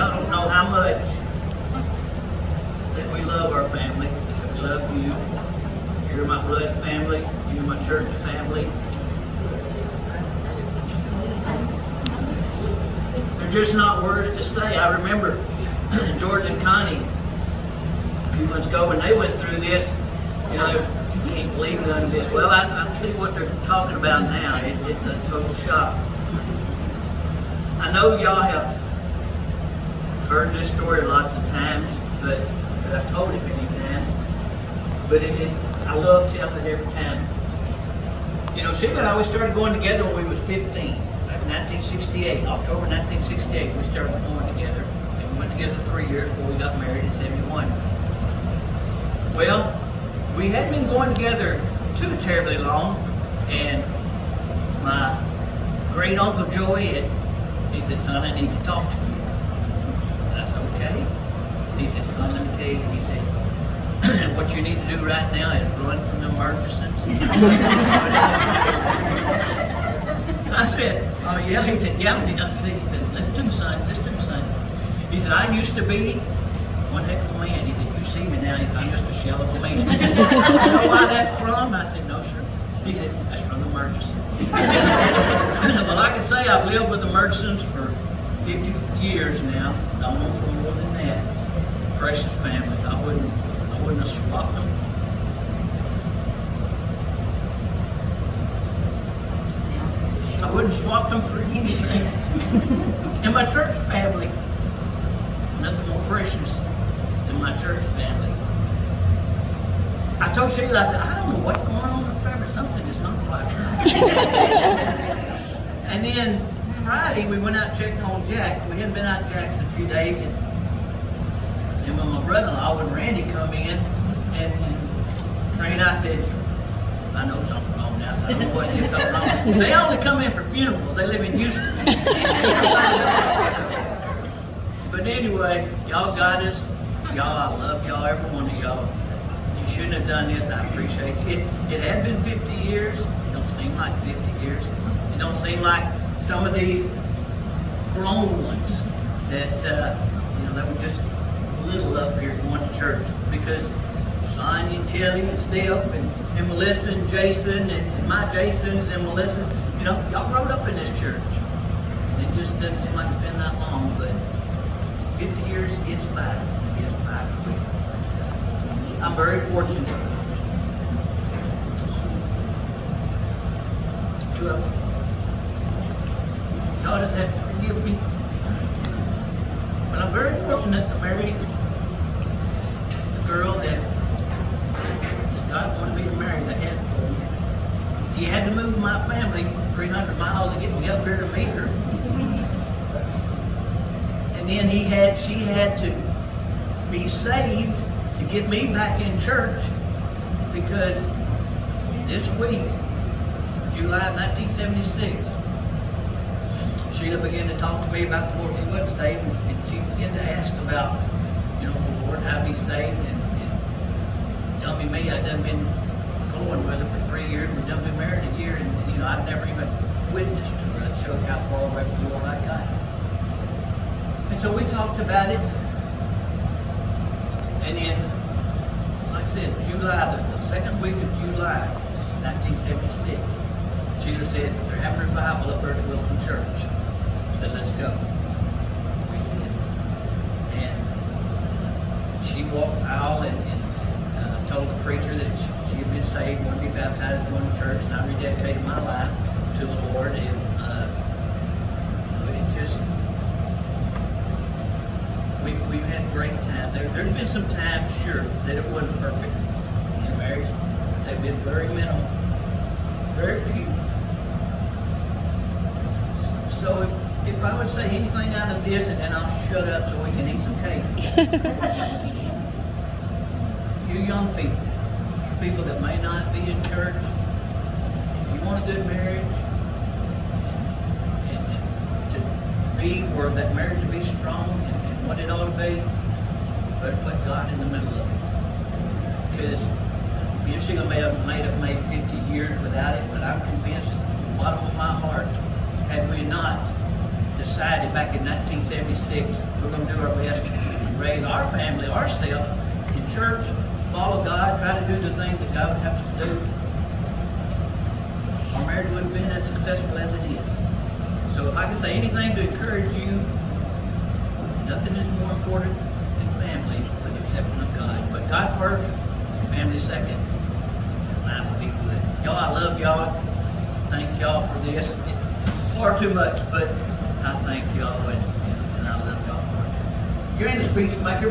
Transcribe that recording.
Y'all don't know how much that we love our family, that we love you. You're my blood family, you're my church family. They're just not words to say. I remember George and Connie a few months ago when they went through this, you know, you can't believe none of this. Well, I see what they're talking about now. It's a total shock. I know y'all have heard this story lots of times, but I've told it many times. But I love telling it every time. You know, Sheila and I, we started going together when we was 15. Back in 1968, October 1968, we started going together. And we went together 3 years before we got married in 71. Well, we hadn't been going together too terribly long, and my great Uncle Joey he said, son, I need to talk to you. That's okay. He said, son, let me tell you, he said, what you need to do right now is run from the Murchisons. I said, oh yeah? He said, yeah. He said, listen to me, son, listen to me, son. He said, I used to be one heck of a man. He said, you see me now. He said, I'm just a shell of a man. He said, you know why that's from? I said, no, sir. He said, that's from the Murchisons. Well, I can say I've lived with the Murchisons for 50 years now, almost more than that. Precious family. I wouldn't have swapped them. I wouldn't swap them for anything. And my church family, nothing more precious than my church family. I told Sheila, I said, I don't know what's going on up there, but something is not quite right. And then Friday, we went out and checked on Jack. We hadn't been out to Jack's in a few days. And when my brother-in-law, when Randy come in, and Trina, I said, I know something wrong now. I don't know what is something wrong. They only come in for funerals. They live in Houston. But anyway, y'all got us. Y'all, I love y'all, every one of y'all. You shouldn't have done this. I appreciate it. It has been 50 years. It don't seem like 50 years. It don't seem like some of these grown ones that, you know, that were just little up here going to church, because Sonia and Kelly and Steph and Melissa and Jason and my Jasons and Melissas, you know, y'all growed up in this church. It just doesn't seem like it's been that long, but 50 years is back. It's back. I'm very fortunate to have, y'all just have to forgive me, but I'm very fortunate to marry girl that God wanted me to marry. He had to move my family 300 miles to get me up here to meet her. And then she had to be saved to get me back in church, because this week, July 1976, Sheila began to talk to me about the Lord. She wasn't saved, and she began to ask about, you know, the Lord, how to be saved. And tell me, I done been going with her for 3 years. We done been married a year, and you know, I've never even witnessed to her. That shows how far away from the Lord I got. And so we talked about it. And then, like I said, July, the second week of July, 1976, Sheila said, they're having a revival up there at Wilton Church. I said, let's go. We did. And she walked the aisle and told the preacher that she had been saved, wanted to be baptized, going to church, and I rededicated my life to the Lord. And it just, we've had a great time. There's been some times, sure, that it wasn't perfect in marriage, but they've been very minimal, very few. So if I would say anything out of this, and then I'll shut up so we can eat some cake. You young people, people that may not be in church, if you want a good marriage, and to be where that marriage to be strong and what it ought to be, better put God in the middle of it. Because me and Sheila may have made 50 years without it, but I'm convinced, bottom of my heart, had we not decided back in 1976, we're going to do our best to raise our family, ourselves, in church, follow God, try to do the things that God would have us to do. Our marriage wouldn't have been as successful as it is. So if I can say anything to encourage you, nothing is more important than family with the exception of God. But God first, family second. Life will be good. Y'all, I love y'all. Thank y'all for this. It's far too much, but I thank y'all and I love y'all. You're in the speech maker.